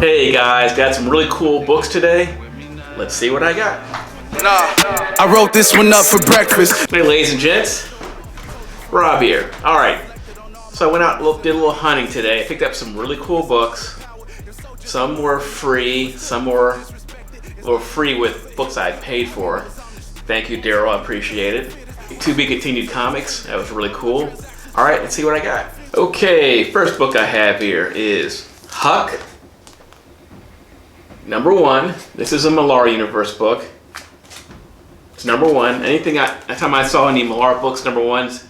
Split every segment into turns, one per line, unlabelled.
Hey guys, got some really cool books today. Let's see what I got.
I wrote this one up for breakfast.
Hey ladies and gents, Rob here. Alright, so I went out and did a little hunting today. I picked up some really cool books. Some were free, some were free with books I paid for. Thank you, Daryl, I appreciate it. To Be Continued Comics, that was really cool. Alright, let's see what I got. Okay, first book I have here is Huck, #1. This is a Millar Universe book. It's #1. Anytime I saw any Millar books #1s,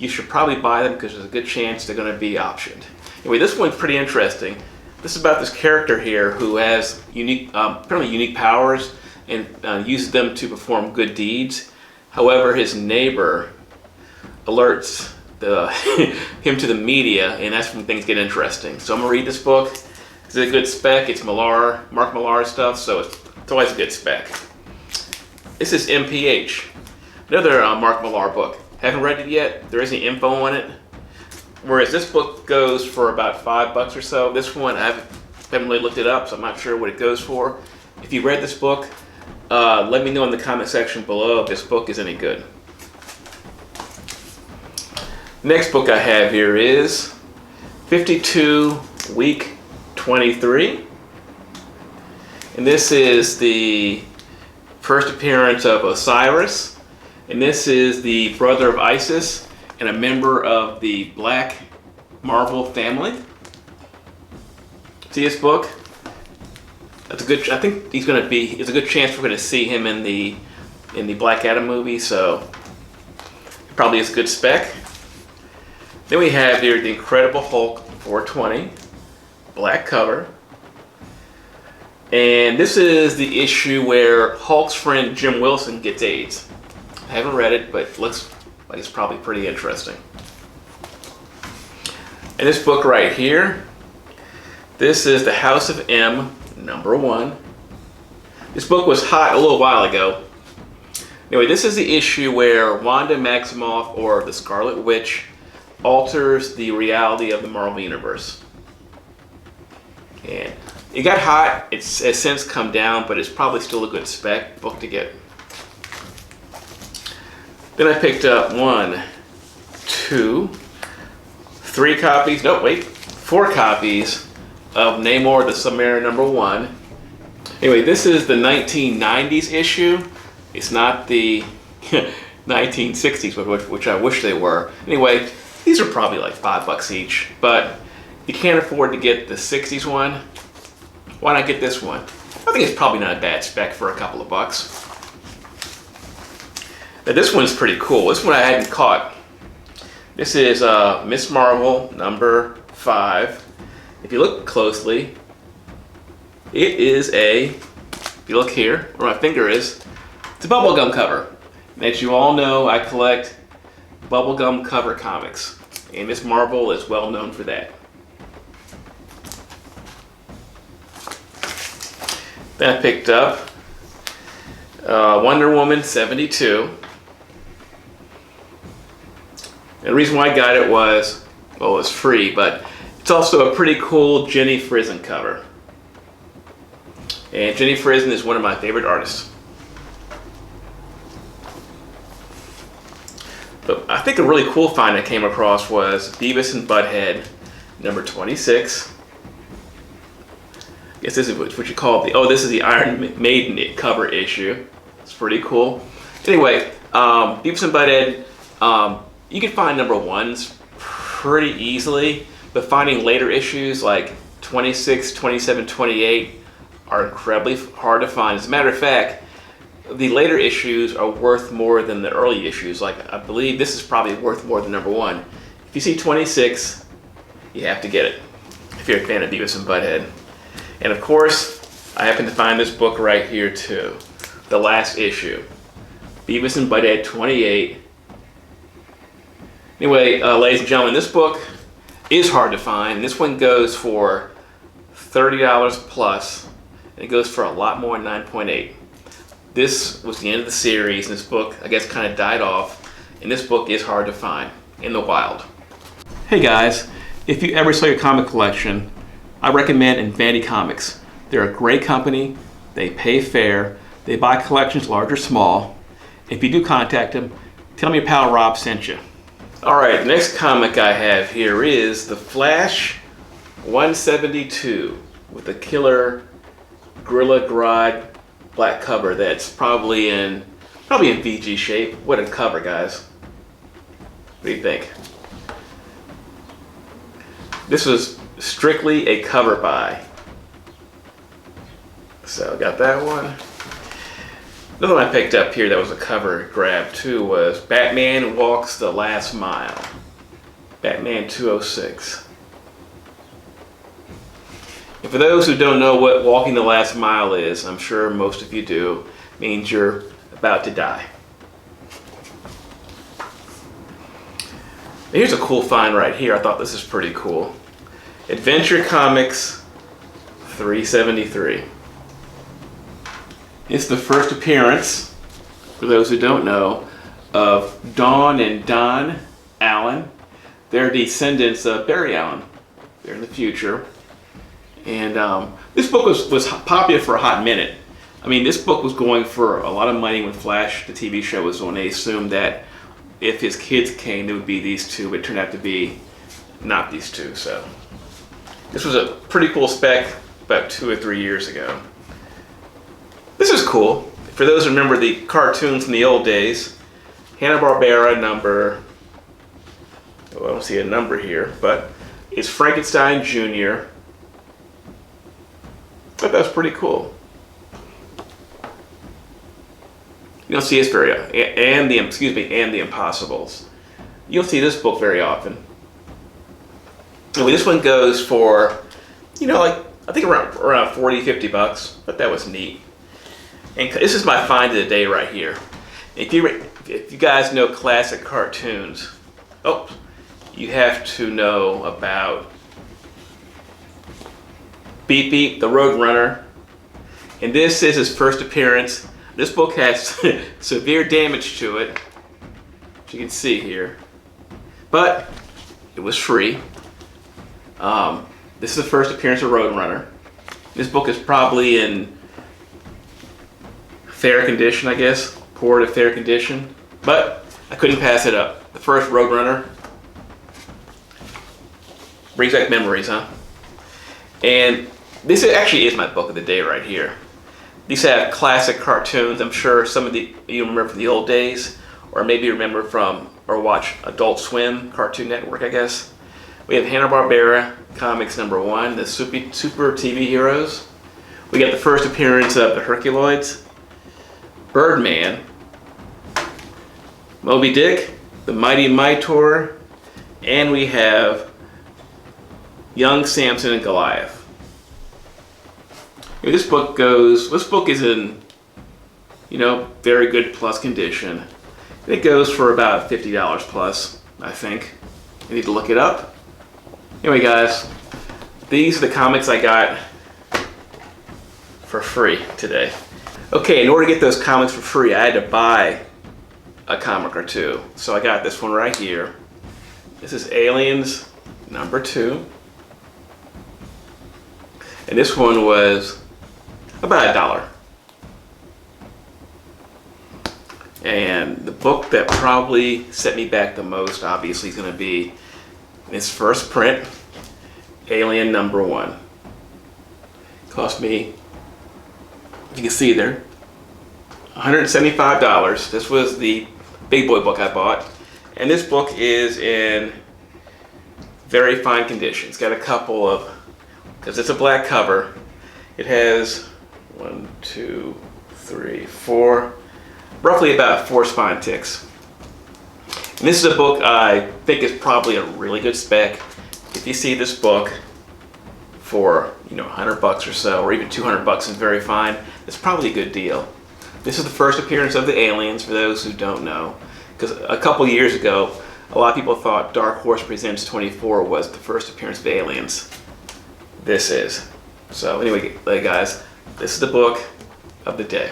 you should probably buy them because there's a good chance they're going to be optioned. Anyway, this one's pretty interesting. This is about this character here who has apparently unique powers and uses them to perform good deeds. However, his neighbor alerts him to the media, and that's when things get interesting. So I'm gonna read this book. It's a good spec. It's Millar, Mark Millar stuff, so it's always a good spec. This is MPH, another Mark Millar book. Haven't read it yet. There isn't any info on it. Whereas this book goes for about $5 or so. This one I haven't really looked it up, so I'm not sure what it goes for. If you read this book, let me know in the comment section below if this book is any good. Next book I have here is 52 Week 23. And this is the first appearance of Osiris. And this is the brother of Isis and a member of the Black Marvel family. See this book? That's a good. I think he's going to be. There's a good chance we're going to see him in the Black Adam movie. So it probably is a good spec. Then we have here the Incredible Hulk 420, black cover. And this is the issue where Hulk's friend Jim Wilson gets AIDS. I haven't read it, but it looks like it's probably pretty interesting. And this book right here, this is The House of M, #1. This book was hot a little while ago. Anyway, this is the issue where Wanda Maximoff, or the Scarlet Witch, alters the reality of the Marvel Universe. And it got hot. It's has since come down, but it's probably still a good spec book to get. Then I picked up 1, 2, 3 copies. No, wait, 4 copies of Namor the Submariner #1. Anyway, this is the 1990s issue. It's not the 1960s, which I wish they were. Anyway, these are probably like $5 each, but if you can't afford to get the 60s one, why not get this one? I think it's probably not a bad spec for a couple of bucks. Now this one's pretty cool. This one I hadn't caught. This is Miss Marvel #5. If you look closely, it is if you look here, where my finger is, it's a bubblegum cover. And as you all know, I collect bubblegum cover comics. And Miss Marvel is well known for that. Then I picked up Wonder Woman 72. And the reason why I got it was, well, it was free, but it's also a pretty cool Jenny Frison cover. And Jenny Frison is one of my favorite artists. But I think a really cool find I came across was Beavis and Butthead #26. I guess this is what you call this is the Iron Maiden cover issue. It's pretty cool. Anyway, Beavis and Butthead, you can find #1s pretty easily, but finding later issues like 26, 27, 28 are incredibly hard to find. As a matter of fact, the later issues are worth more than the early issues. Like, I believe this is probably worth more than #1. If you see 26, you have to get it if you're a fan of Beavis and Butthead. And of course, I happen to find this book right here too. The last issue. Beavis and Butthead 28. Anyway, ladies and gentlemen, this book is hard to find. This one goes for $30 plus, and it goes for a lot more than 9.8. This was the end of the series, and this book, I guess, kind of died off, and this book is hard to find in the wild. Hey guys, if you ever sell your comic collection, I recommend Infinity Comics. They're a great company. They pay fair. They buy collections large or small. If you do contact them, tell me your pal Rob sent you. All right, next comic I have here is The Flash 172 with the killer Gorilla Grodd black cover that's probably in VG shape. What a cover, guys. What do you think? This was strictly a cover buy. So I got that one. Another one I picked up here that was a cover grab too was Batman Walks the Last Mile. Batman 206. And for those who don't know what walking the last mile is, I'm sure most of you do, means you're about to die. Here's a cool find right here. I thought this is pretty cool. Adventure Comics 373. It's the first appearance, for those who don't know, of Dawn and Don Allen. They're descendants of Barry Allen. They're in the future. And this book was popular for a hot minute. I mean, this book was going for a lot of money when Flash, the TV show, was on. They assumed that if his kids came, it would be these two, but it turned out to be not these two. So this was a pretty cool spec about 2 or 3 years ago. This is cool. For those who remember the cartoons from the old days, Hanna-Barbera number, well, I don't see a number here, but it's Frankenstein Jr. But that's pretty cool. You don't see this very often. And the Impossibles. You don't see this book very often. Anyway, this one goes for, like, I think around 40, 50 bucks, but that was neat. And this is my find of the day right here. If you guys know classic cartoons, you have to know about Beep Beep, the Road Runner. And this is his first appearance. This book has severe damage to it, as you can see here. But it was free. This is the first appearance of Road Runner. This book is probably in fair condition, I guess. Poor to fair condition. But I couldn't pass it up. The first Road Runner. Brings back memories, huh? And this actually is my book of the day right here. These have classic cartoons. I'm sure some of you remember from the old days, or maybe remember from, or watch Adult Swim, Cartoon Network, I guess. We have Hanna-Barbera Comics #1, the Super TV Heroes. We got the first appearance of the Herculoids, Birdman, Moby Dick, the Mighty Mightor, and we have Young Samson and Goliath. This book is in, very good plus condition. It goes for about $50 plus, I think. You need to look it up. Anyway, guys, these are the comics I got for free today. Okay, in order to get those comics for free, I had to buy a comic or two. So I got this one right here. This is Aliens #2. And this one was about $1. And the book that probably set me back the most, obviously, is going to be its first print, Alien #1. Cost me, you can see there, $175. This was the big boy book I bought. And this book is in very fine condition. It's got a couple of, because it's a black cover, it has 1, 2, 3, 4, roughly about 4 spine ticks. And this is a book I think is probably a really good spec. If you see this book for $100 or so, or even $200 and very fine, it's probably a good deal. This is the first appearance of the Aliens, for those who don't know, because a couple years ago, a lot of people thought Dark Horse Presents 24 was the first appearance of Aliens. This is. So anyway, guys, this is the book of the day.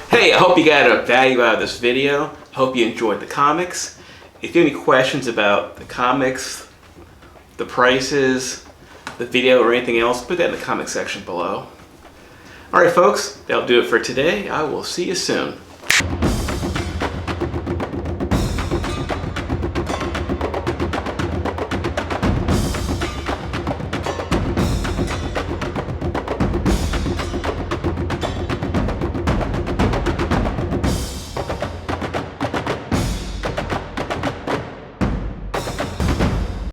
Hey, I hope you got a value out of this video. I hope you enjoyed the comics. If you have any questions about the comics, the prices, the video or anything else, put that in the comment section below. Alright folks, that'll do it for today. I will see you soon.